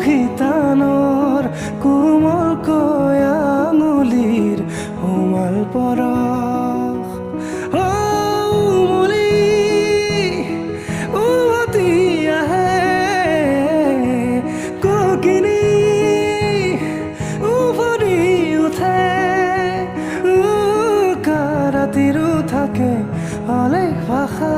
শিতানৰ কোমলকৈ আঙুলিৰ উমাল পৰশ উমলি উভতি আহে ককিনী উভৰি উঠে ৰাতিৰো থাকে অলেখ ভাষা